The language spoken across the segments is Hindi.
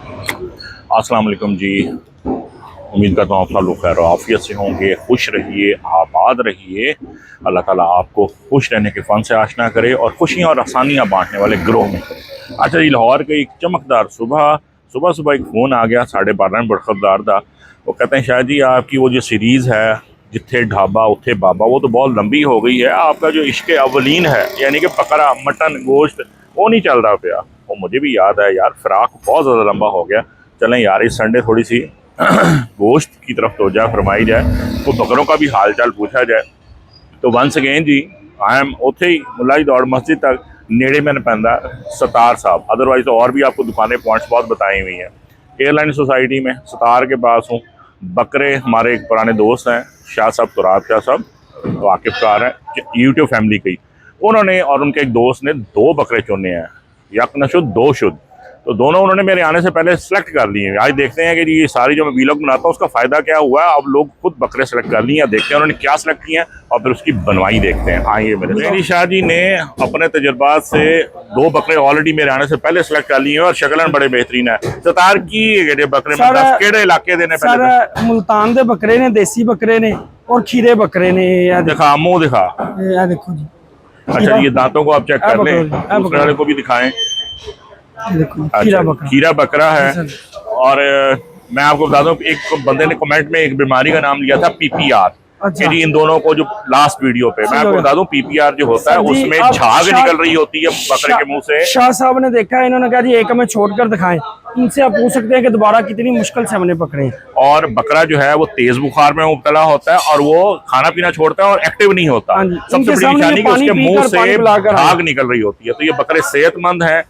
अस्सलाम वालेकुम जी। उम्मीद करता हूँ आप सब लोग खैर आफियत से होंगे, खुश रहिए, आबाद रहिए। अल्लाह ताला आपको खुश रहने के फ़न से आशना करे और खुशियाँ और आसानियाँ बांटने वाले ग्रोह में करे। अच्छा जी, लाहौर के एक चमकदार सुबह सुबह सुबह एक फ़ोन आ गया 12:30 बड़ खबरदार था। वो कहते हैं शायद जी आपकी वो जो सीरीज़ है जिथे ढाबा उथे बाबा, वो तो बहुत लंबी हो गई है। आपका जो इश्क अवलीन है यानी कि बकरा मटन गोश्त वो नहीं चल रहा पाया। वो मुझे भी याद है यार, फ़िराक बहुत ज़्यादा लंबा हो गया। चलें यार, इस संडे थोड़ी सी गोश्त की तरफ तवज्जो फरमाई जाए, तो बकरों का भी हाल चाल पूछा जाए। तो वंस अगेन जी, आई एम उथे ही मुला ही दौड़ मस्जिद तक नेड़े मैंने पैंदा सतार साहब। अदरवाइज तो और भी आपको दुकानें पॉइंट्स बहुत बताई हुई हैं। एयरलाइन सोसाइटी में सतार के पास हूँ। बकरे हमारे एक पुराने दोस्त हैं, शाह साहब, तुराब शाह साहब, वाकिफ कार है यूट्यूब फैमिली की। उन्होंने और उनके एक दोस्त ने 2 बकरे चुने हैं, यक नशुद 2 शुद्ध। तो दोनों उन्होंने मेरे आने से पहले सेलेक्ट कर लिए हैं। आज देखते हैं कि ये सारी जो मैं वीलॉग बनाता हूँ उसका फ़ायदा क्या हुआ है। अब लोग खुद बकरे सेलेक्ट कर लिए हैं, देखते हैं उन्होंने क्या सेलेक्ट किया है और फिर उसकी बनवाई देखते हैं। आइए मेरी शाह जी ने अपने तजुर्बात से 2 बकरे ऑलरेडी मेरे आने से पहले सेलेक्ट कर लिए हैं और शक्लन बड़े बेहतरीन है। सतार की बकरे केड़े इलाके देने पहले मुल्तान दे बकरे ने, देसी बकरे ने और खीरे बकरे ने। दिखा, मुंह दिखा, देखो जी। अच्छा, ये दांतों को आप चेक कर लें, दूसरे वाले को भी दिखाएं। अच्छा, खीरा बकरा है। और मैं आपको बता दूं, एक बंदे ने कमेंट में एक बीमारी का नाम लिया था PPR। अच्छा। इन दोनों को जो लास्ट वीडियो पे मैं आपको बता दूं, PPR जो होता है उसमें झाग निकल रही होती है बकरे के मुंह से। शाह साहब ने देखा है, इन्होंने कहा जी एक हमें छोड़कर दिखाएं। इनसे आप पूछ सकते हैं कि दोबारा कितनी मुश्किल से हमने पकड़े। और बकरा जो है वो तेज बुखार में मुब्तला होता है और वो खाना पीना छोड़ता है और एक्टिव नहीं होता। सबसे बड़ी निशानी कि उसके मुंह से झाग निकल रही होती है। तो ये बकरे सेहतमंद हैं,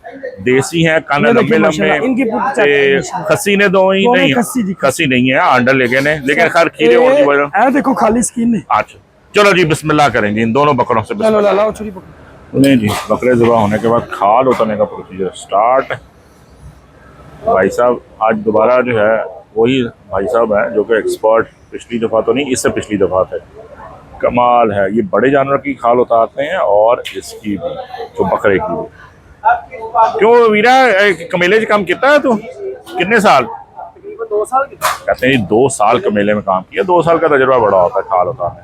देसी हैं, कान लंबे लंबे। खस्सी ने दो ही नहीं, खस्सी नहीं है, अंडर लेकिन खैर खीरे और देखो खाली स्किन है। अच्छा, चलो जी बिस्मिल्लाह करेंगे इन दोनों बकरों से। नहीं जी, बकरे ज़ुबह होने के बाद खाल उतरने का प्रोसीजर स्टार्ट। भाई साहब आज दोबारा जो है वही भाई साहब हैं जो कि एक्सपर्ट, पिछली दफ़ा तो नहीं, इससे पिछली दफ़ा थे। कमाल है, ये बड़े जानवर की खाल उतारते हैं और इसकी भी, तो बकरे की भी। क्यों वीरा, कमेले काम कितना है तू? कितने साल? 2 साल। कहते हैं 2 साल कमेले में काम किया। 2 साल का तजुर्बा बड़ा होता है खाल उतारने।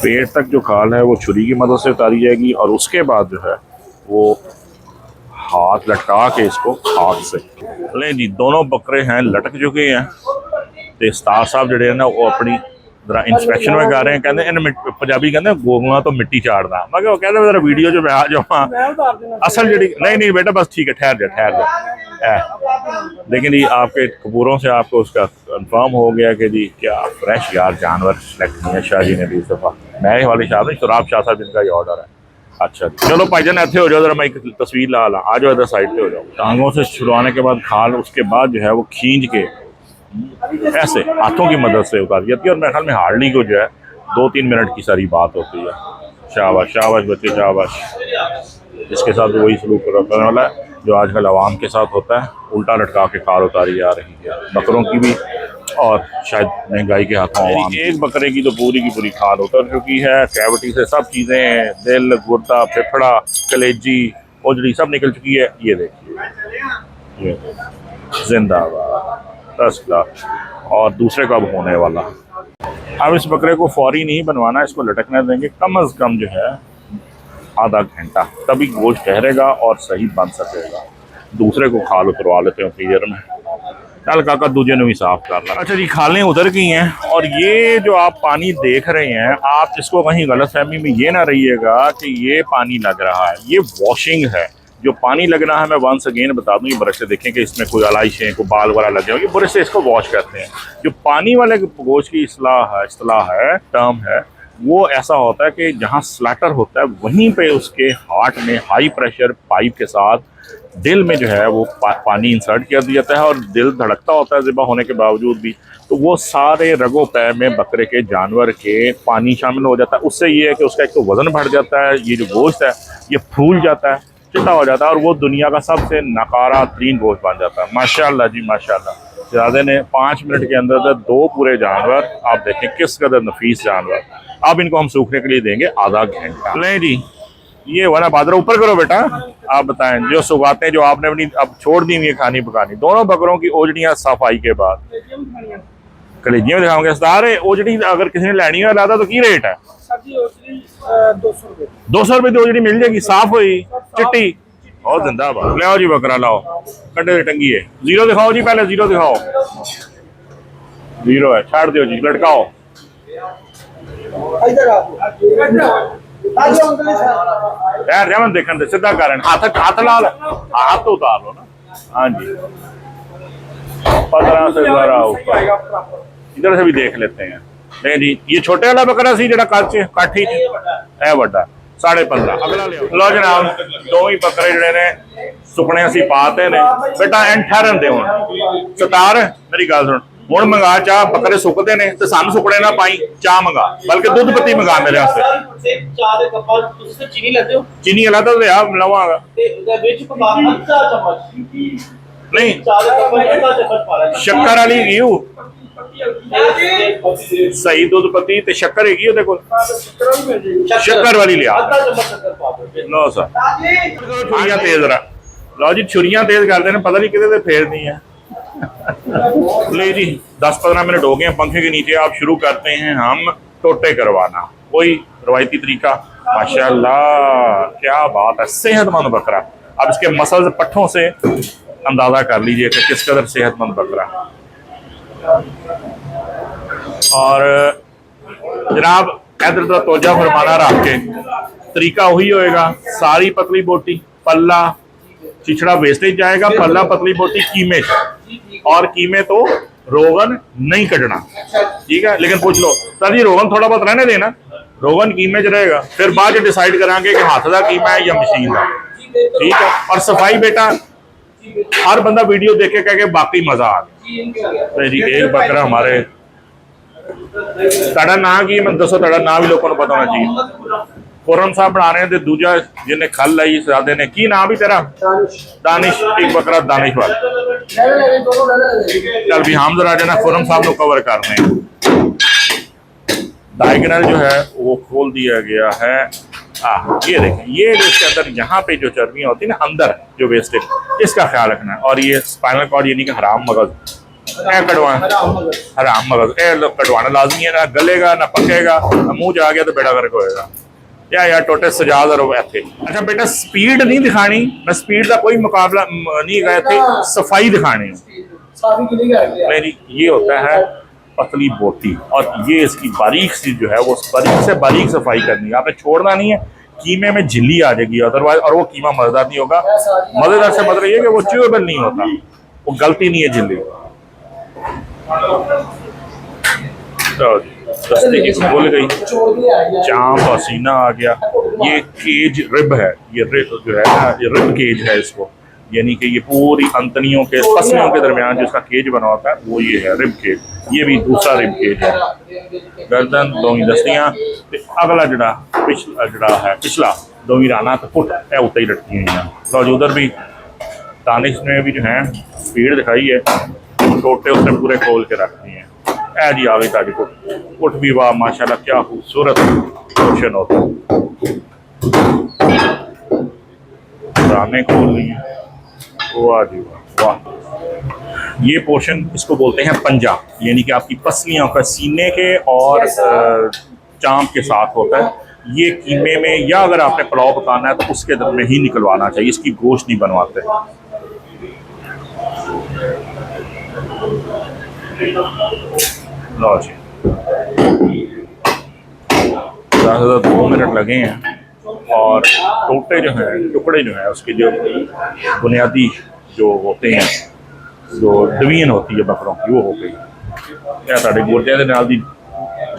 पेट तक जो खाल है वो छुरी की मदद से उतारी जाएगी और उसके बाद जो है वो हाथ लटका के इसको हाथ से ले जी। दोनों बकरे हैं लटक चुके हैं। तो उस्ताद साहब जड़े हैं ना वो अपनी जरा इंस्पेक्शन में कर रहे हैं। कहते हैं पंजाबी कहते गोगना तो मिट्टी चाड़ना। मैं वो कहते जरा वीडियो जो मैं आ जाऊँ असल जड़ी नहीं बेटा, बस ठीक है, ठहर जा। लेकिन जी आपके कपूरों से आपको उसका कंफर्म हो गया कि जी क्या फ्रेश यार जानवर सेलेक्ट किए शाह जी ने भी इस दफ़ा। मैं वाले शाह नहीं, तुराब शाह साहब जिनका ये ऑर्डर है। अच्छा चलो भाईजान ऐसे हो जाओ, जरा मैं एक तस्वीर ला आ जाओ, इधर साइड पे हो जाओ। टांगों से छुड़वाने के बाद खाल उसके बाद जो है वो खींच के ऐसे हाथों की मदद से उतार जाती है और मेरे ख्याल में हार्डली को जो है 2-3 मिनट की सारी बात होती है। शाबाश शाबाश बच्चे शाबाश। इसके साथ वही सलूक करने वाला है जो आजकल आवाम के साथ होता है, उल्टा लटका के खाल उतारी जा रही है बकरों की भी और शायद महंगाई के हाथों आवाम। एक बकरे की तो पूरी की पूरी खाल उतर चुकी है, कैविटी से सब चीज़ें, दिल, गुर्दा, फेफड़ा, कलेजी, ओजड़ी सब निकल चुकी है। ये देखिए, ये जिंदाबाद, फर्स्ट क्लास। और दूसरे का अब होने वाला। अब इस बकरे को फौरी नहीं बनवाना, इसको लटकने देंगे कम अज़ कम जो है आधा घंटा, तभी गोश्त ठहरेगा और सही बन सकेगा। दूसरे को खाल उतरवा लेते हैं फ्रीजर में। चल काका दूजे ने भी साफ करना। अच्छा जी, खालें उतर गई हैं और ये जो आप पानी देख रहे हैं, आप इसको कहीं गलतफहमी में ये ना रहिएगा कि ये पानी लग रहा है, ये वॉशिंग है। जो पानी लग रहा है, मैं वंस अगेन बता दूं, ये ब्रश से देखें कि इसमें कोई अलाइशें, कोई बाल वगैरह लगे होंगे, ब्रश से इसको वॉश करते हैं। जो पानी वाले गोश्त की इस्तिलाह है, टर्म है, वो ऐसा होता है कि जहाँ स्लैटर होता है वहीं पे उसके हार्ट में हाई प्रेशर पाइप के साथ दिल में जो है वो पानी इंसर्ट कर दिया जाता है और दिल धड़कता होता है ज़िबा होने के बावजूद भी। तो वो सारे रगों पैर में बकरे के, जानवर के पानी शामिल हो जाता है। उससे ये है कि उसका एक तो वज़न बढ़ जाता है, ये जो गोश्त है ये फूल जाता है, चिट्टा हो जाता है और वो दुनिया का सबसे नकारा तरीन गोश्त बन जाता है। माशाल्लाह जी माशाल्लाह। ज़्यादा ने 5 मिनट के अंदर 2 पूरे जानवर, आप देखें किस कदर नफीस जानवर। अब इनको हम सूखने के लिए देंगे आधा घंटा। लें जी, ये वाला बादरा ऊपर करो बेटा। आप बताएं जो सुगाते जो आपने अपनी अब छोड़ दी हुई है खानी पकानी, दोनों बकरों की ओजड़ियां सफाई के बाद कलेजियां में दिखाओगे सारे। ओजड़ी अगर किसी ने लेनी है लादा तो की रेट है? 200 रुपए की ओजड़ी मिल जाएगी, साफ हुई चिट्टी और जिंदाबाद। ले आओ जी बकरा लाओ, कंडे से टंगी है। जीरो दिखाओ जी, पहले जीरो दिखाओ। जीरो है, छाड़ दो जी, लटकाओ। यार जमन देखने दे, सीधा कारण हाथ ला लो, हाथ तो उतार लो ना। हाँ जी 15 से 12 ऊपर। इधर से भी देख लेते हैं। नहीं जी ये छोटे वाला बकरा सी जरा काठी है बड़ा 15.5। अगला लो जनाब, दो ही बकरे जड़े ने सुकने असी पाते ने बेटा एंड ठहरन दे हुण सतार मेरी गल सुन हुण मंगा चाह। बकरे सुकते ने ते सानू सुकने ना पाई, चाह मंगा, बल्कि दुध पत्ती मंगा मेरे वास्ते। चाह दे कप्पा तुसीं चीनी लेते हो? चीनी वाला तो आ लवांगा ते ਉਹਦੇ ਵਿੱਚ ਪਾ ਅੱਧਾ ਚਮਚ नहीं ਚਾਹ ਦੇ ਕੱਪਾ ਅੱਧਾ ਚਮਚ ਪਾ ਲੈਣਾ। शक्कर वाली घी सही दुध पत्ती ते शक्कर हैगी ਉਹਦੇ ਕੋਲ? शक्कर वाली लिया ਅੱਧਾ ਚਮਚ ਸ਼ੱਕਰ ਪਾ ਦਿਓ। लो सर छुरियां तेज जरा लो जी, छुरियां तेज करते हैं, पता नहीं कितने फेरनी है। ले जी 10-15 मिनट हो गए हैं पंखे के नीचे। आप शुरू करते हैं हम टोटे करवाना, वही रवायती तरीका। माशाल्लाह क्या बात है, सेहतमंद बकरा। अब इसके मसल्स पट्ठों से अंदाजा कर लीजिए कि किस कदर सेहतमंद बकरा। और जनाब इधर तो तोजा फरमाना रख के तरीका वही होएगा। सारी पतली बोटी पल्ला चिचड़ा वेस्टेज जाएगा, पल्ला पतली बोटी कीमे और कीमे तो रोगन नहीं कटना, ठीक है। लेकिन पूछ लो सर जी रोगन थोड़ा बहुत रहने देना, रोगन कीमे च रहेगा, फिर बाद डिसाइड करांगे कि हाथ का कीमा है या मशीन का, ठीक है। और सफाई बेटा हर बंदा वीडियो देख के कह के बाकी मजा आ गया जी। एक बकरा हमारे तड़ा ना की मैं दसो, तड़ा ना भी लोगों को पता होना चाहिए। खुरम साहब बना रहे हैं, दूजा जिन्हें खल लाई सादे ने की नाम भी तेरा? दानिश। एक बकरा दानिश वाला। चल भी हम जरा ना खुरम साहब को कवर कर रहे हैं। डायगनल जो है वो खोल दिया गया है। ये देखें, ये इसके अंदर यहाँ पे जो चर्बियाँ होती है ना अंदर जो वेस्टेज, इसका ख्याल रखना है। और ये स्पाइनल कॉर्ड यानी कि हराम मगज हराम मगज कटवाना लाजमी है, ना गलेगा ना पकेगा, ना मुंह जा गया तो बेड़ा गर्क होएगा। यार टोटे सजाद और थे। अच्छा बेटा स्पीड नहीं दिखानी, मैं स्पीड का कोई मुकाबला नहीं गए थे, सफाई दिखानी मेरी। ये होता है पतली बोटी और ये इसकी बारीक सी जो है वो बारीक से बारीक सफाई करनी है, आपने छोड़ना नहीं है। कीमे में झिल्ली आ जाएगी अदरवाइज, और वो कीमा मजेदार नहीं होगा। मजेदार से मतलब ये कि वो च्यूएबल नहीं होता, वो गलती नहीं है झिल्ली। भूल गई चाम पसीना आ गया। ये केज रिब है, ये रिब जो है ना, ये रिब केज है इसको, यानी कि ये पूरी अंतनियों के पसलियों के दरमियान जो इसका केज बना होता है वो ये है रिब केज। ये भी दूसरा रिब केज है। गर्दन दोवी दस्तियां, अगला जड़ा पिछला जड़ा है पिछला दोवी राना तो फुट है उत्ते ही लटकी हुई हैं। तो उधर भी दानिश ने भी जो है स्पीड दिखाई है, टोटे उसने पूरे खोल के रख दिए हैं। ऐ जी आ गई ताजी कुट भी वाह माशाल्लाह, क्या खूबसूरत पोर्शन होता है। राने खोल ली हैं, वाह जी वाह। ये पोर्शन इसको बोलते हैं पंजा, यानी कि आपकी पसलियों का सीने के और चाँप के साथ होता है। ये कीमे में या अगर आपने पुलाव पकाना है तो उसके दर में ही निकलवाना चाहिए, इसकी गोश्त नहीं बनवाते। लो जी 2 मिनट लगे हैं और टोटे जो हैं टुकड़े जो हैं उसके जो बुनियादी जो होते हैं, जो डिवीजन होती है बकरों की, वो हो गई। क्या साढ़े गुर्दे के नाल दी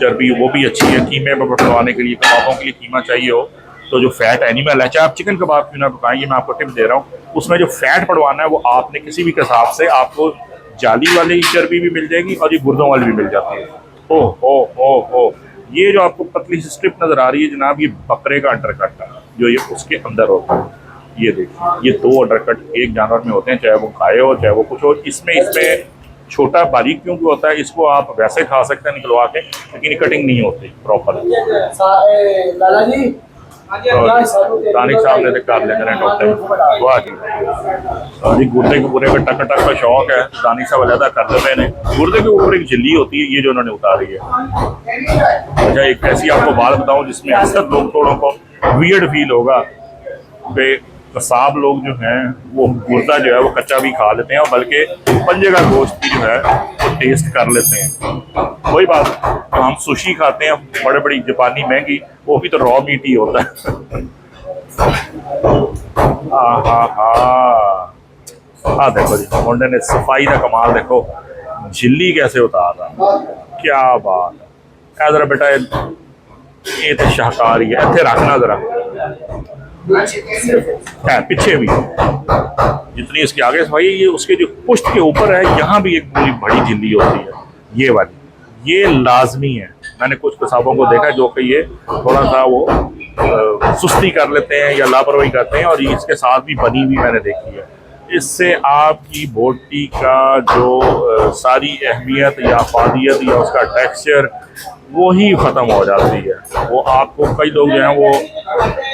चर्बी वो भी अच्छी है। कीमे पर पकड़वाने के लिए, कबाबों के लिए कीमा चाहिए हो तो जो फैट एनिमल है, चाहे आप चिकन कबाब क्यों ना पकाएंगे, मैं आपको टिप दे रहा हूँ, उसमें जो फैट पड़वाना है वो आपने किसी भी कसाब से आपको जाली वाली चर्बी भी मिल जाएगी और ये गुर्दों वाली भी मिल जाती है। ओ ये जो आपको पतली सी स्ट्रिप नजर आ रही है जनाब, ये बकरे का अंडरकट है जो ये उसके अंदर होता है। ये देखिए, ये 2 अंडरकट एक जानवर में होते हैं, चाहे वो गाय हो चाहे वो कुछ हो। इसमें छोटा बारीक क्योंकि होता है, इसको आप वैसे खा सकते हैं निकलवा के, लेकिन कटिंग नहीं होती प्रॉपर। लाला जी दानिश साहब ने तो कर लेते हैं टोटे। वाह जी, जी गुर्दे के पूरे का टक का शौक है, दानिश साहब अलहदा कर देते हैं। गुर्दे के ऊपर एक झिल्ली होती है, ये जो उन्होंने उतारी है। अच्छा, एक ऐसी आपको बात बताऊं जिसमें अक्सर लोग थोड़ा को वियर्ड फील होगा कि कसाब लोग जो हैं वो गुर्दा जो है वो कच्चा भी खा लेते हैं, और बल्कि पंजे का गोश्त भी जो है वो टेस्ट कर लेते हैं। कोई बात, तो हम सुशी खाते हैं बड़े बड़ी जापानी महंगी, वो भी तो रॉ मीट ही होता है। हाँ देखो जी, मुंडे ने सफाई का कमाल देखो, झिल्ली कैसे उतार रहा, क्या बात है। जरा बेटा ये तो शाहकार ही है, इतने रखना जरा है, पीछे भी जितनी इसके आगे सफाई, ये उसके जो पुष्ट के ऊपर है यहाँ भी एक पूरी बड़ी झिल्ली होती है, ये वाली, ये लाजमी है। मैंने कुछ कसाबों को देखा जो कि ये थोड़ा सा वो सुस्ती कर लेते हैं या लापरवाही करते हैं, और इसके साथ भी बनी हुई मैंने देखी है। इससे आपकी बोटी का जो सारी अहमियत या अफादियत या उसका टेक्सचर वो ही ख़त्म हो जाती है। वो आपको कई लोग जो हैं वो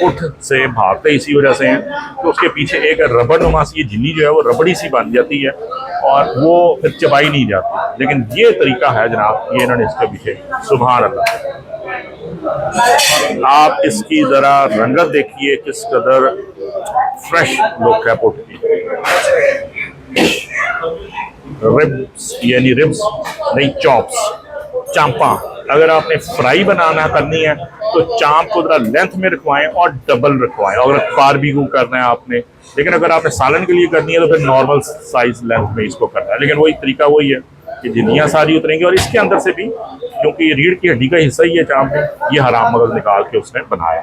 उठ से भागते इसी वजह से हैं तो उसके पीछे एक रबड़ नुमा सी झिल्ली जो है वो रबड़ी सी बन जाती है और वो फिर चबाई नहीं जाती। लेकिन ये तरीका है जनाब, ये इन्होंने इसके पीछे, सुभान अल्लाह। आप इसकी ज़रा रंगत देखिए किस कदर फ्रेश लुक है पुट की। रिब्स यानी रिब्स नहीं, चॉप्स, चांपा। अगर आपने फ्राई बनाना करनी है तो चांप को जरा लेंथ में रखवाएं और डबल रखवाएं, अगर बारबेक्यू करना है आपने। लेकिन अगर आपने सालन के लिए करनी है तो फिर नॉर्मल साइज लेंथ में इसको करना है। लेकिन वही तरीका वही है कि झिल्लियाँ सारी उतरेंगी, और इसके अंदर से भी, क्योंकि ये रीढ़ की हड्डी का हिस्सा ही है चांप में, ये हराम मगज निकाल के उसने बनाया।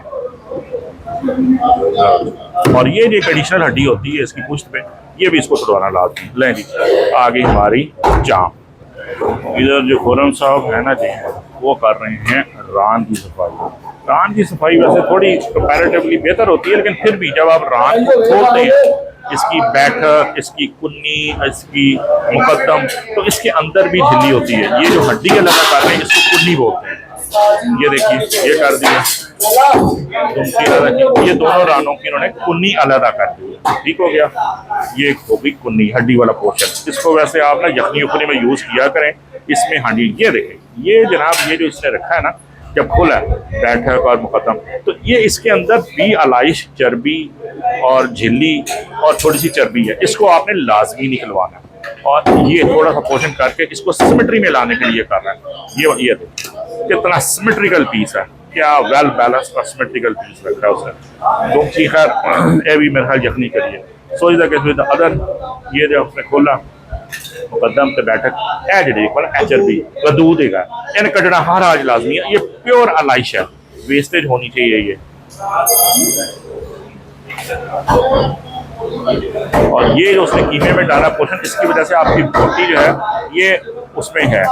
और ये जो ट्रेडिशनल हड्डी होती है इसकी पुश्त पे, ये भी इसको छुड़वाना लाजमी। लें जी, आ गई हमारी चांप। इधर जो खुरम साहब है ना जी, वो कर रहे हैं रान की सफाई। रान की सफाई वैसे थोड़ी कंपैरेटिवली बेहतर होती है, लेकिन फिर भी जब आप रान को खोलते हैं, इसकी बैठक, इसकी कुन्नी, इसकी मुकद्दम, तो इसके अंदर भी झिल्ली होती है। ये जो हड्डी अलग कर रहे हैं इसको कुन्नी बोलते हैं। ये देखिए, ये कर दिया, ये दोनों रानों की इन्होंने कुन्नी अलग कर दी, ठीक हो गया। ये हो गई कुन्नी, हड्डी वाला पोर्शन। इसको वैसे आप ना यखनी उखनी में यूज किया करें इसमें। हाँ जी, ये देखें, ये जनाब ये जो इसने रखा है ना, जब खुला है बैठक और मुकद्दम, तो ये इसके अंदर भी अलाइश, चर्बी और झिल्ली और थोड़ी सी चर्बी है, इसको आपने लाजमी निकलवाना है। और ये थोड़ा सा पोर्शन करके इसको सिमेट्री में लाने के लिए कर रहा है। ये कितना सिमेट्रिकल पीस है, क्या वेल बैलेंस और सिमेट्रिकल पीस रखा है उसने। तो खैर ए भी मेरे ख्याल यखनी करिए सोचता कि अदर ये जो उसने खोला मुकद्दम ते बैठक ए जी वाला चर्बी दूध है, इन कटना हर आज लाजमी है। ये प्योर अलाइश है, वेस्टेज होनी चाहिए ये। और ये जो उसने कीमे में डाला पोर्शन, इसकी वजह से आपकी बोटी जो है ये उसमें है।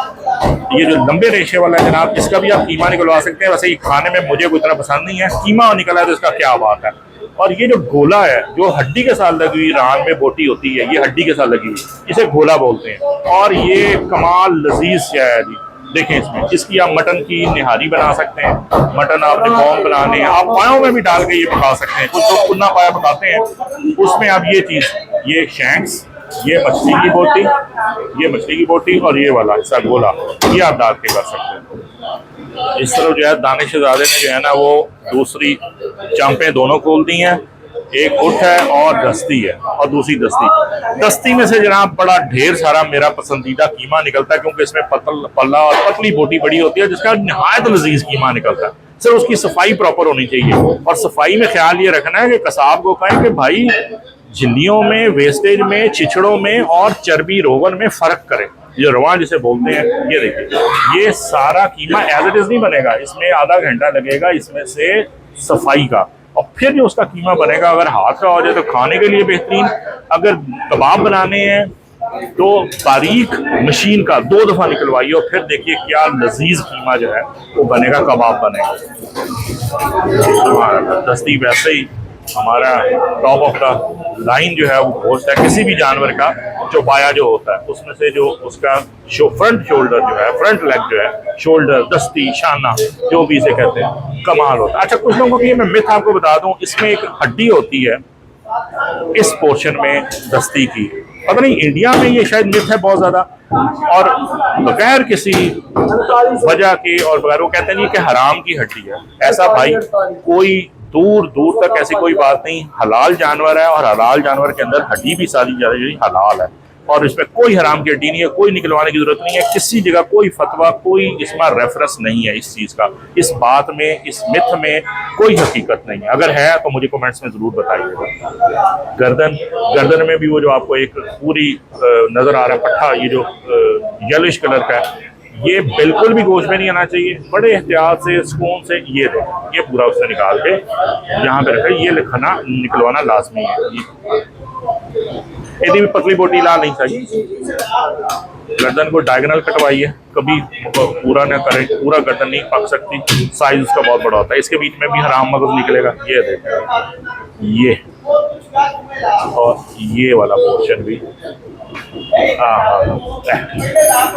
ये जो लंबे रेशे वाला है जनाब, इसका भी आप कीमा निकलवा सकते हैं। वैसे ये खाने में मुझे कोई इतना पसंद नहीं है, कीमा निकला है तो इसका क्या बात है। और ये जो गोला है, जो हड्डी के साथ लगी हुई रान में बोटी होती है, ये हड्डी के साथ लगी हुई, इसे गोला बोलते हैं। और ये कमाल लजीज है जी। देखें इसमें, इसकी आप मटन की निहारी बना सकते हैं। मटन आपने कौन बनाने हैं, आप पायों में भी डाल के ये पका सकते हैं। कुछ लोग कुन्ना पाया पकाते हैं, उसमें आप ये चीज़, ये शैंक्स, ये मछली की बोटी, ये मछली की बोटी और ये वाला हिस्सा गोला, ये आप डाल के कर सकते हैं। इस तरह जो है दानिशज़ादे ने जो है ना वो दूसरी चांपें दोनों खोल दी हैं। एक उठ है और दस्ती है, और दूसरी दस्ती में से जनाब बड़ा ढेर सारा मेरा पसंदीदा कीमा निकलता है, क्योंकि इसमें पल्ला और पतली बोटी बड़ी होती है जिसका नहायत लजीज कीमा निकलता है। सिर्फ उसकी सफाई प्रॉपर होनी चाहिए। और सफाई में ख्याल ये रखना है कि कसाब को कहें कि भाई झिल्लियों में, वेस्टेज में, छिछड़ों में और चर्बी रोगन में फ़र्क करें। ये रवान जिसे बोलते हैं, ये देखिए, ये सारा कीमा एज इट इज़ नहीं बनेगा, इसमें आधा घंटा लगेगा इसमें से सफाई का, और फिर जो उसका कीमा बनेगा अगर हाथ का हो जाए तो खाने के लिए बेहतरीन। अगर कबाब बनाने हैं तो बारीक मशीन का 2 दफ़ा निकलवाइए और फिर देखिए क्या लजीज कीमा जो है वो बनेगा, कबाब बनेगा। दस्ती वैसे ही हमारा टॉप ऑफ द लाइन जो है वो गोश्त है किसी भी जानवर का, चौपाया जो होता है उसमें से जो उसका फ्रंट शोल्डर जो है, फ्रंट लेग जो है, शोल्डर, दस्ती, शाना, जो भी इसे कहते हैं, कमाल होता है। अच्छा, कुछ लोगों की मैं मिथ आपको बता दूं, इसमें एक हड्डी होती है इस पोर्शन में दस्ती की, पता नहीं इंडिया में ये शायद मिथ है बहुत ज्यादा, और बगैर किसी वजह के और बगैर, वो कहते नहीं कि हराम की हड्डी है, ऐसा भाई कोई दूर दूर तक ऐसी कोई बात नहीं। हलाल जानवर है और हलाल जानवर के अंदर हड्डी भी सारी हलाल है, और इसमें कोई हराम की हड्डी नहीं है, कोई निकलवाने की जरूरत नहीं है, किसी जगह कोई फतवा, कोई इसमें रेफरेंस नहीं है इस चीज़ का। इस बात में, इस मिथ में कोई हकीकत नहीं है। अगर है तो मुझे कमेंट्स में ज़रूर बताइएगा। गर्दन में भी वो जो आपको एक पूरी नज़र आ रहा है पट्टा, ये जो येलोइश कलर का है, ये बिल्कुल भी गोश्त में नहीं आना चाहिए। बड़े एहतियात से, सुकून से ये पूरा उससे निकाल के यहाँ पे रखा, ये लिखना निकलवाना लाजमी है। यदि भी पतली बोटी ला नहीं चाहिए। गर्दन को डायगोनल कटवाइए, कभी पूरा ना करें, पूरा गर्दन नहीं पक सकती, साइज उसका बहुत बड़ा होता है। इसके बीच में भी हराम मगज निकलेगा, ये देखें, ये और ये वाला पोर्शन भी,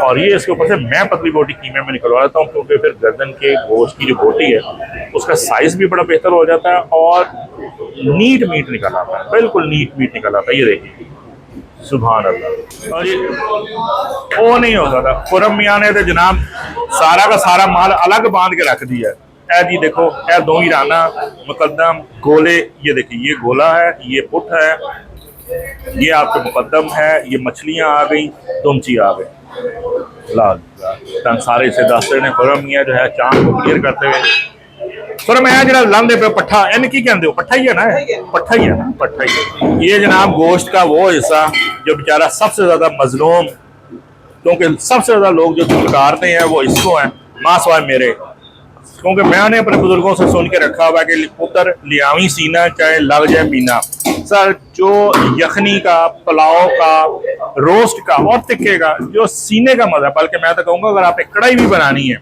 और ये इसके ऊपर से मैं पतली बोटी कीमे में निकलवा लेता हूँ, क्योंकि फिर गर्दन के गोश्त की जो बोटी है उसका साइज भी बड़ा बेहतर हो जाता है और नीट मीट निकल आता है, बिल्कुल नीट मीट निकल आता है। ये देखिए, सुभान अल्लाह। और ये वो नहीं हो सकता, खुरम मियाँ ने तो जनाब सारा का सारा माल अलग बांध के रख दिया है। जी देखो, ए दो ही राना मुकद्दम गोले, ये देखिए, ये गोला है, ये पुट है, ये आपके मुकद्दम है, ये मछलियां आ गई, तुमची आ गई, लाल सारे से दास्ते ने खुरम मियाँ जो है चांद को क्लियर करते हुए, पर मैं जरा लांदे पे पट्ठा इन की कहते हो, पट्ठा ही है ना, पट्ठा ही है ना, पट्ठा ही है। ये जनाब गोश्त का वो हिस्सा जो बेचारा सबसे ज्यादा मजलूम, क्योंकि सबसे ज्यादा लोग जो पुकारते हैं वो इसको हैं, माँ सवाए मेरे, क्योंकि मैंने अपने बुजुर्गों से सुन के रखा हुआ है कि पुत्र लियावी सीना चाहे लग जाए मीना। सर, जो यखनी का, पुलाव का, रोस्ट का और तिक्के का जो सीने का मजा, बल्कि मैं तो कहूँगा अगर आपने कढ़ाई भी बनानी है,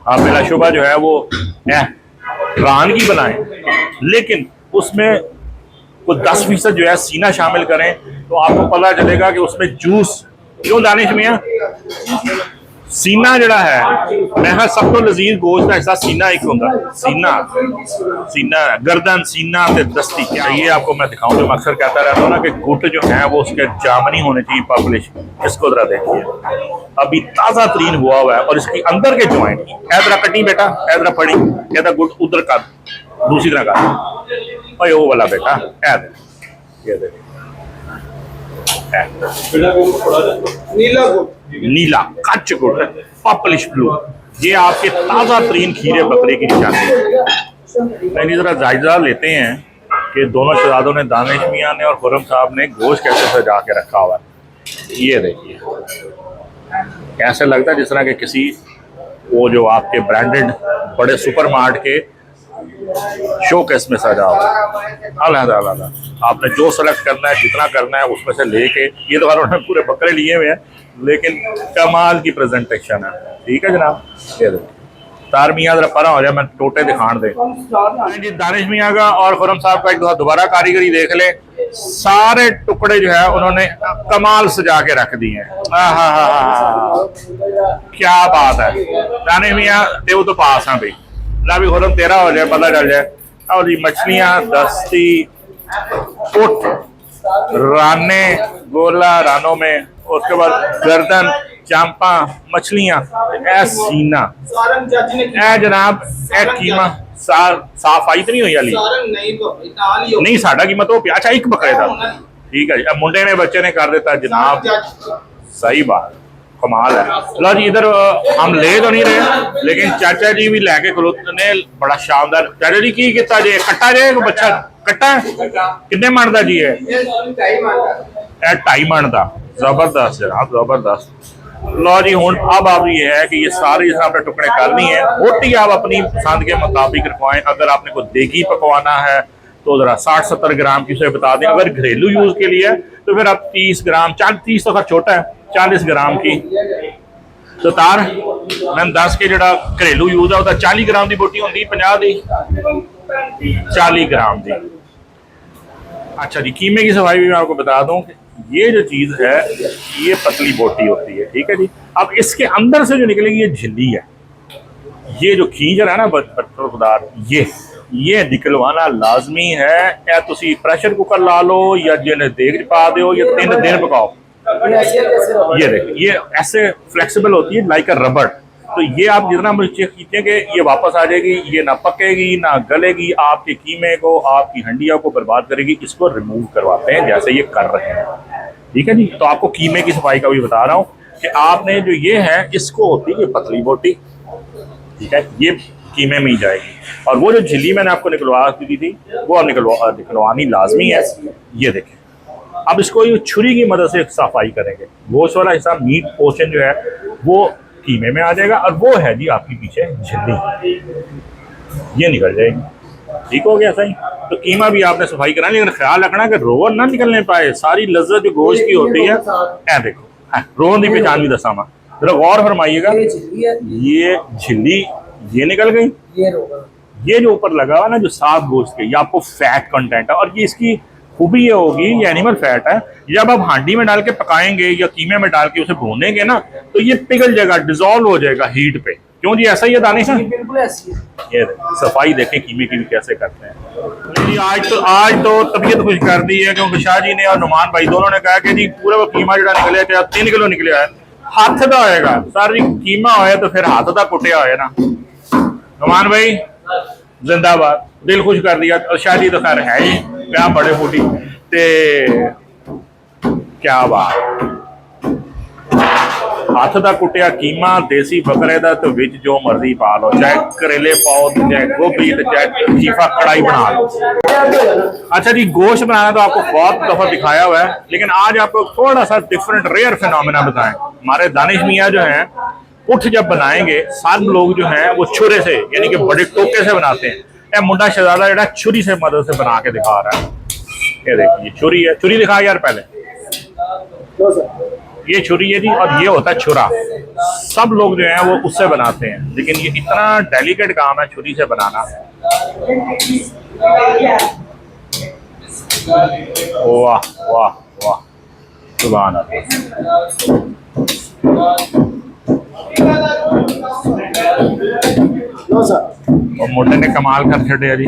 आप बिला शुबा जो है वो रान की बनाएं, लेकिन उसमें कुछ 10% जो है सीना शामिल करें, तो आपको पता चलेगा कि उसमें जूस, क्यों दानिश मियां, सीना जड़ा है मैं सब तो लजीज गोश्त का हिस्सा सीना एक होता, सीना गर्दन, सीना ते दस्ती। क्या ये आपको मैं दिखाऊं, जो मैं अक्सर कहता रहता हूँ ना कि गुट जो है वो उसके जामनी होने चाहिए, पब्लिश। इसको जरा देखिए, अभी ताज़ा तरीन हुआ है, और इसके अंदर के ज्वाइंट, ऐदरा कटी बेटा, ऐदरा फड़ी, ऐदरा गुट उधर का दूसरी तरह का, और वो वाला बेटा ऐद, ये देखिए नीला कच्च गुड़, पॉपुलिश ब्लू, ये आपके ताज़ा तरीन खीरे बकरे की निशानी है। यानी जरा जायजा लेते हैं कि दोनों शहजादों ने, दानिश मियां ने और खुरम साहब ने, गोश्त कैसे सजा के रखा हुआ है। ये देखिए, कैसे लगता है जिस तरह के किसी वो जो आपके ब्रांडेड बड़े सुपरमार्ट के शोकेस में सजा हुआ है। अलहदा आपने जो सेलेक्ट करना है, जितना करना है उसमें से लेके, ये तो उन्होंने पूरे बकरे लिए हुए हैं, लेकिन कमाल की प्रेजेंटेशन है। ठीक है जनाब, ये देखो तार मियाँ जरा परा हो जाए, मैं टोटे दिखाण दे जी। दानिश मियाँ का और खुरम साहब का एक दोबारा कारीगरी देख ले, सारे टुकड़े जो है उन्होंने कमाल सजा के रख दिए हैं। क्या बात है, दानिश मियाँ तेव तो पास हैं भाई, ना भी खुरम तेरा हो जाए, पता चल जाए। और जी मछलियाँ, दस्ती, पुट, राने, गोला रानों में, उसके बाद गर्दन, चांपा, मछलियाँ, ए सीना, ए जनाब, ए कीमा साफ आई तो नहीं हुई अली नहीं, साढ़ा कीमत हो अच्छा एक बकरे था। ठीक है जी, अब मुंडे ने बच्चे ने कर देता जनाब, सही बात, कमाल है। लो जी, इधर हम ले तो नहीं रहे, लेकिन चाचा जी भी लैके खलोते ने, बड़ा शानदार। चाचा जी की किता जे कट्टा जे बच्चा कट्टा कितने मन का जी है? 2.5 मन का, जबरदस्त जनाब, जबरदस्त। लो जी, हूँ अब आप ये है कि ये सारी आपने टुकड़े करनी है, रोटी आप अपनी पसंद के मुताबिक रखवाएं। अगर आपने कोई देगी पकवाना है तो जरा 60-70 ग्राम की उसे बता दें। अगर घरेलू यूज के लिए तो फिर आप 30 ग्राम, 30 तो खैर छोटा है, 40 ग्राम की तो तार मैं 10 के जरा घरेलू यूज है 40 ग्राम की बोटी होती, 50 की 40 ग्राम की। अच्छा जी, कीमे की सफाई भी मैं आपको बता दूं कि ये जो चीज़ है ये पतली बोटी होती है। ठीक है जी, अब इसके अंदर से जो निकलेगी ये झिल्ली है, ये जो खींच रहा है ना बतरदार, ये निकलवाना लाजमी है। या तुसी प्रेशर कुकर ला लो या जिन्हें देग पा दो या 3 दिन पकाओ। ये देखिए, ये ऐसे फ्लेक्सिबल होती है लाइक अ रबड़। तो ये आप जितना मुझे खींचेंगे ये वापस आ जाएगी, ये ना पकेगी ना गलेगी, आपके कीमे को, आपकी हंडिया को बर्बाद करेगी। इसको रिमूव करवाते हैं जैसे ये कर रहे हैं, ठीक है जी। तो आपको कीमे की सफाई का भी बता रहा हूँ कि आपने जो ये है इसको होती है पतली बोटी, ठीक है, ये कीमे में ही जाएगी। और वो जो झिल्ली मैंने आपको निकलवा दी थी वो अब निकलवानी लाजमी है। ये देखें, अब इसको ये छुरी की मदद से सफाई करेंगे। गोश्त वाला हिस्सा, मीट पोर्शन जो है वो कीमे में आ जाएगा, और वो है जी आपकी पीछे झिल्ली, ये निकल जाएगी। ठीक हो गया सही। तो कीमा भी आपने सफाई करानी, लेकिन ख्याल रखना कि रोवन ना निकलने पाए। सारी लज्जत जो गोश्त की होती है, ऐ देखो रोवन की पहचान भी दसा मा, जरा गौर फरमाइएगा। ये झिल्ली ये निकल गई, ये जो ऊपर लगा हुआ ना जो साफ गोश्त के, ये आपको फैट कंटेंट है। और ये इसकी खूबी ये होगी, ये एनिमल फैट है। जब आप हांडी में डाल के पकाएंगे या कीमे में डाल के उसे भूनेंगे ना, तो ये पिघल जाएगा, डिजोल्व हो जाएगा हीट पे। क्यों जी, ऐसा ही है दानिश? बिल्कुल ऐसी है। ये सफाई देखें कीमे की भी कैसे करते हैं जी। आज तो तबीयत खुश कर दी है, क्योंकि शाह जी ने और नुमान भाई दोनों ने कहा कि जी पूरा वो कीमा जो निकले थे 3 किलो निकले है, हाथ का होएगा सर जी। कीमा होया तो फिर हाथ का कुटिया होया ना। नुमान भाई जिंदाबाद, दिल खुश कर दिया। और शाह जी तो खैर है ही क्या बड़े फूटी ते, क्या बात। हाथ का कुटिया कीमा देसी बकरे का, तो विच जो मर्जी पा लो, चाहे करेले पाओ, चाहे गोभी, चाहे चीफा कढ़ाई बना लो। अच्छा जी, गोश्त बनाना तो आपको बहुत दफा दिखाया हुआ है, लेकिन आज आपको थोड़ा सा डिफरेंट रेयर फिनोमेना बताएं। हमारे दानिश मियाँ जो हैं उठ जब बनाएंगे, सब लोग जो हैं वो छुरे से यानी कि बड़े टोके से बनाते हैं। यह मुंडा शहजादा जरा छुरी से मदद से बना के दिखा रहा है। ये देखिए छुरी है, छुरी दिखा यार पहले। ये छुरी है जी, और ये होता है छुरा। सब लोग जो हैं वो उससे बनाते हैं, लेकिन ये इतना डेलिकेट काम है छुरी से बनाना। वाह वाह वाह, सुभान अल्लाह। और मोटे ने कमाल कर छड़े जी।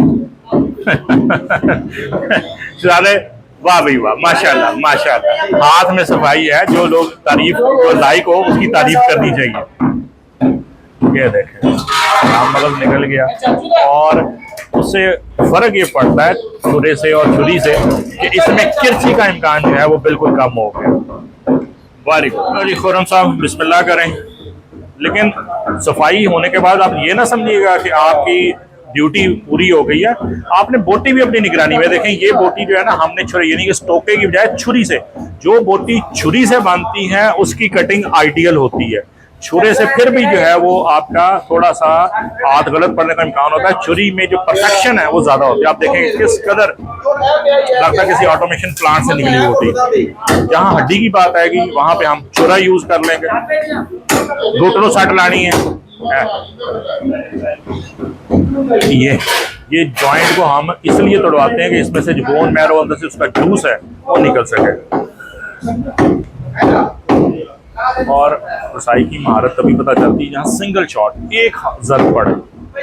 वाह भाई वाह, माशाल्लाह माशाल्लाह। हाथ में सफाई है, जो लोग तारीफ लाइक हो उसकी तारीफ करनी चाहिए। ये देखें मगज निकल गया, और उससे फर्क ये पड़ता है छुरे से और छुरी से कि इसमें किरची का इम्कान जो है वो बिल्कुल कम हो गया। वालेकुम खुरम साहब, बिस्मिल्लाह करें। लेकिन सफाई होने के बाद आप ये ना समझिएगा कि आपकी ड्यूटी पूरी हो गई है। आपने बोटी भी अपनी निगरानी में देखें। ये बोटी जो है ना, हमने छुरी यानी कि स्टोके की बजाय छुरी से, जो बोटी छुरी से बनती है उसकी कटिंग आइडियल होती है। छुरे से फिर भी जो है वो आपका थोड़ा सा हाथ गलत पड़ने का इम्कान होता है। छुरी में जो परफेक्शन है वो ज्यादा होती है। आप देखेंगे किस कदर लगता किसी ऑटोमेशन प्लांट से निकली होती। जहाँ हड्डी की बात आएगी वहां पे हम छुरा यूज कर लेंगे। घुटनों सट लानी है, ये जॉइंट को हम इसलिए तोड़वाते हैं कि इसमें से जो बोन मैरो अंदर से उसका जूस है वो निकल सके। और रसाई की महारत तभी पता चलती है जहाँ सिंगल शॉट एक जरूरत पड़े,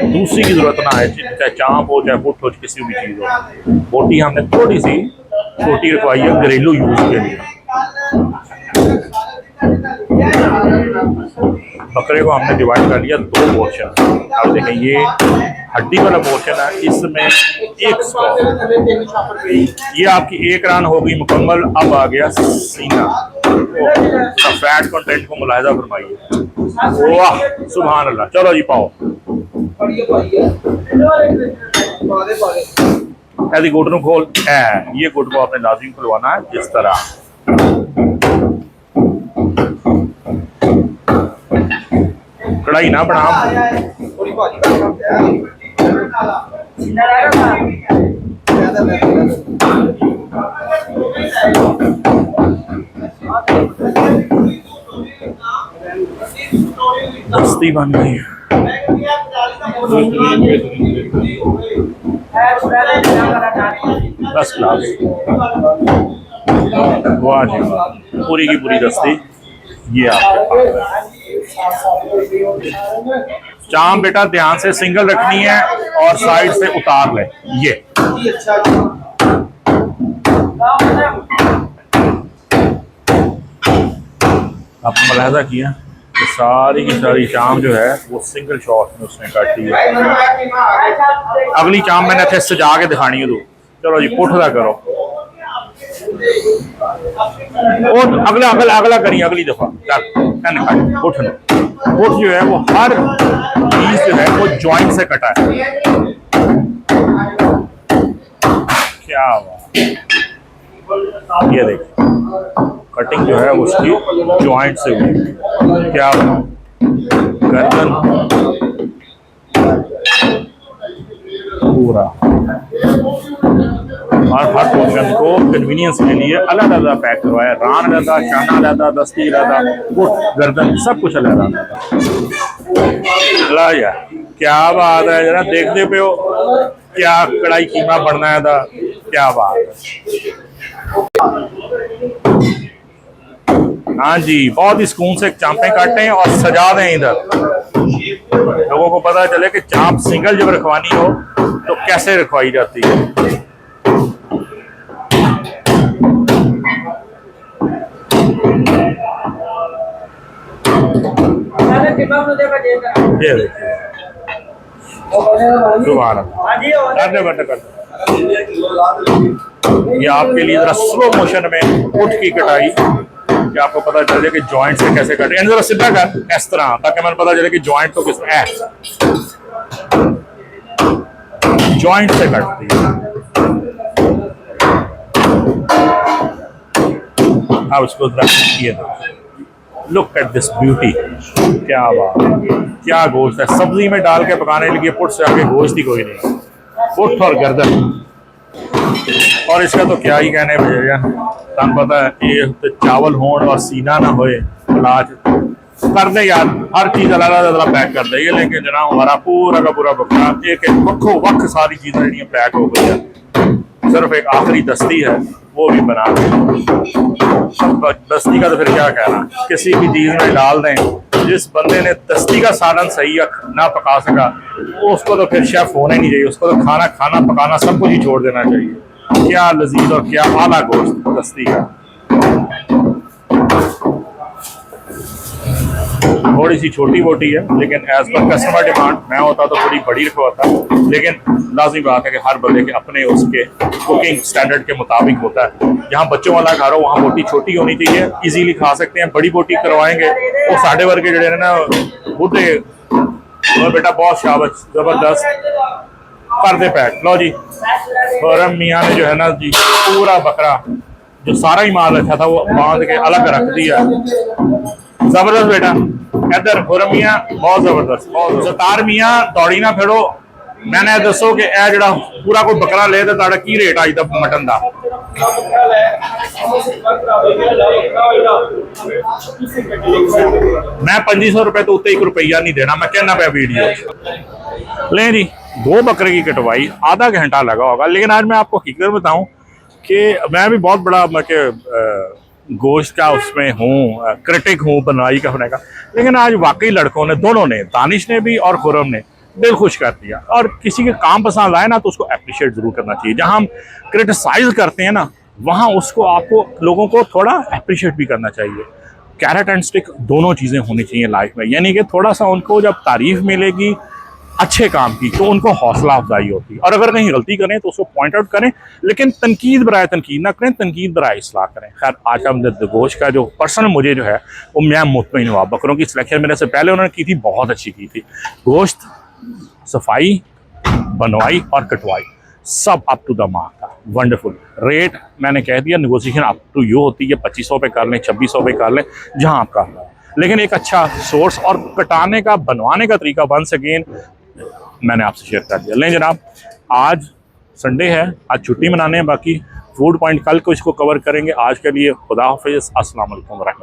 दूसरी की जरूरत ना आए, चाहे चांप हो चाहे बुट हो, किसी भी चीज हो। बोटी हमने थोड़ी सी छोटी रखवाई है घरेलू यूज के लिए। बकरे को हमने डिवाइड कर लिया 2 पोर्शन। अब देखें ये हड्डी वाला पोर्शन है, इसमें एक स्टॉक, ये आपकी 1 रान हो गई मुकम्मल। अब आ गया सीना, फैट कंटेंट को मुलाहिजा फरमाइए। वाह सुभान अल्लाह। चलो जी पाओ ऐसी गुट ਨੂੰ खोल। ये गुट को आपने लाजिम खुलवाना है जिस तरह। कढ़ाई ना बना, दस्ती बन गई। बस क्लास, वाह जी वाह, पूरी की पूरी दस्ती ये आपके पास है। चाम बेटा ध्यान से सिंगल रखनी है और साइड से उतार ले। ये जी अच्छा जी। आपने मुलाहजा किया कि सारी की सारी चाम जो है वो सिंगल शॉट में उसने काटी है। अगली चाम मैंने इतने सजा के दिखानी है। तू चलो जी पुठदा करो और अगला अगला अगला करिए अगली दफा उठ जो है वो हर चीज जो है वो जॉइंट से कटा है। क्या बात, ये देख कटिंग जो है उसकी जॉइंट से हुई। क्या बात, गर्दन पूरा और हर पोर्शन को कन्वीनियंस के लिए अलग अलग पैक करवाया। रान रहता, चाना रहता, दस्ती रहता, गुट गर्दन सब कुछ अलग रहता। ला यार क्या बात है, जरा देखते पे हो क्या कढ़ाई कीमा बनना है था। क्या बात है, हाँ जी बहुत ही सुकून से चांपे काटें और सजा दें। इधर लोगों को पता चले कि चांप सिंगल जब रखवानी हो तो कैसे रखवाई जाती है। ये देखिए ये आपके लिए जरा स्लो मोशन में उठ की कटाई कि आपको पता चल जाए कि जॉइंट से कैसे कटे। जरा सीधा कर इस तरह ताकि मैंने पता चले कि जॉइंट तो किस जॉइंट से कटती है। अब उसको लुक एट दिस ब्यूटी। क्या बात, क्या गोश्त है। सब्जी में डाल के पकाने लगी पुट से आगे गोश्त ही कोई नहीं। पुट और गर्दन और इसका तो क्या ही कहने भैया, तन पता है ये तो चावल होन और सीना ना होए इलाज कर दे यार। हर चीज अलग अलग पैक कर देंगे, लेकिन जनाब हमारा पूरा का पूरा बकरा एक एक वक्खो वक्त सारी चीजें जी पैक हो गई है। सिर्फ एक आखिरी दस्ती है वो भी बना दस्ती का तो फिर क्या कहना, किसी भी चीज में डाल दें। जिस बंदे ने दस्ती का सालन सही ना पका सका उसको तो फिर शेफ होना ही नहीं चाहिए। उसको तो खाना खाना पकाना सब कुछ ही छोड़ देना चाहिए। क्या लजीज और क्या आला गोश्त दस्ती का। थोड़ी सी छोटी मोटी है लेकिन एज पर कस्टमर डिमांड मैं होता तो थोड़ी बड़ी रखवाता, लेकिन लाजमी बात है कि हर बंदे के अपने उसके कुकिंग स्टैंडर्ड के मुताबिक होता है। जहाँ बच्चों वाला घर हो वहाँ बोटी छोटी होनी चाहिए, इजीली खा सकते हैं। बड़ी बोटी करवाएंगे वो साढ़े वर्ग के जड़े ना बुढ़े और बेटा बहुत शाबाश जबरदस्त कर दे पैक। लो जी खुर्रम मियाँ ने जो है ना जी पूरा बकरा जो सारा ही माल रखा था वो बांध के अलग रख दिया। जबरदस्त बेटा इधर खुर्रम मियाँ बहुत जबरदस्त। और सतार मियाँ दौड़ी ना फिरो, मैंने दसो कि यह जरा पूरा कोई बकरा ले तो ताड़ा की रेट आई था मटन का। मैं 2500 रुपए तो उत्ते 1 रुपया नहीं देना, मैं कहना पाया वीडियो ले जी। 2 बकरे की कटवाई आधा घंटा लगा होगा, लेकिन आज मैं आपको हकीकत बताऊं कि मैं भी बहुत बड़ा गोश्त का उसमें हूँ, क्रिटिक हूँ बनवाई का होने का, लेकिन आज वाकई लड़कों ने दोनों ने, दानिश ने भी और खुर्रम ने दिल खुश कर दिया। और किसी के काम पसंद आए ना तो उसको अप्रिशिएट जरूर करना चाहिए। जहाँ हम क्रिटिसाइज करते हैं ना वहाँ उसको आपको लोगों को थोड़ा अप्रिशिएट भी करना चाहिए। कैरेट एंड स्टिक दोनों चीज़ें होनी चाहिए लाइफ में, यानी कि थोड़ा सा उनको जब तारीफ मिलेगी अच्छे काम की तो उनको हौसला अफजाई होती है, और अगर कहीं गलती करें तो उसको पॉइंट आउट करें, लेकिन तनकीद बराए तनकीद ना करें, तनकीद बराए इस्लाह करें। खैर आज का गोश्त का जो पर्सनल मुझे जो है वो मैं मुतमईन हुआ। बकरों की सिलेक्शन मेरे से पहले उन्होंने की थी, बहुत अच्छी की थी। गोश्त सफाई बनवाई और कटवाई सब अप टू द मार्क था, वंडरफुल। रेट मैंने कह दिया नेगोशिएशन अप टू यू होती है, 2500 पे कर लें, 2600 पे कर लें, जहाँ आप कर लें, लेकिन एक अच्छा सोर्स और कटाने का बनवाने का तरीका वंस अगेन मैंने आपसे शेयर कर दिया। लें जनाब आज संडे है, आज छुट्टी मनाने हैं, बाकी फूड पॉइंट कल को इसको कवर करेंगे। आज के लिए खुदा हाफिज़, अस्सलाम वालेकुम।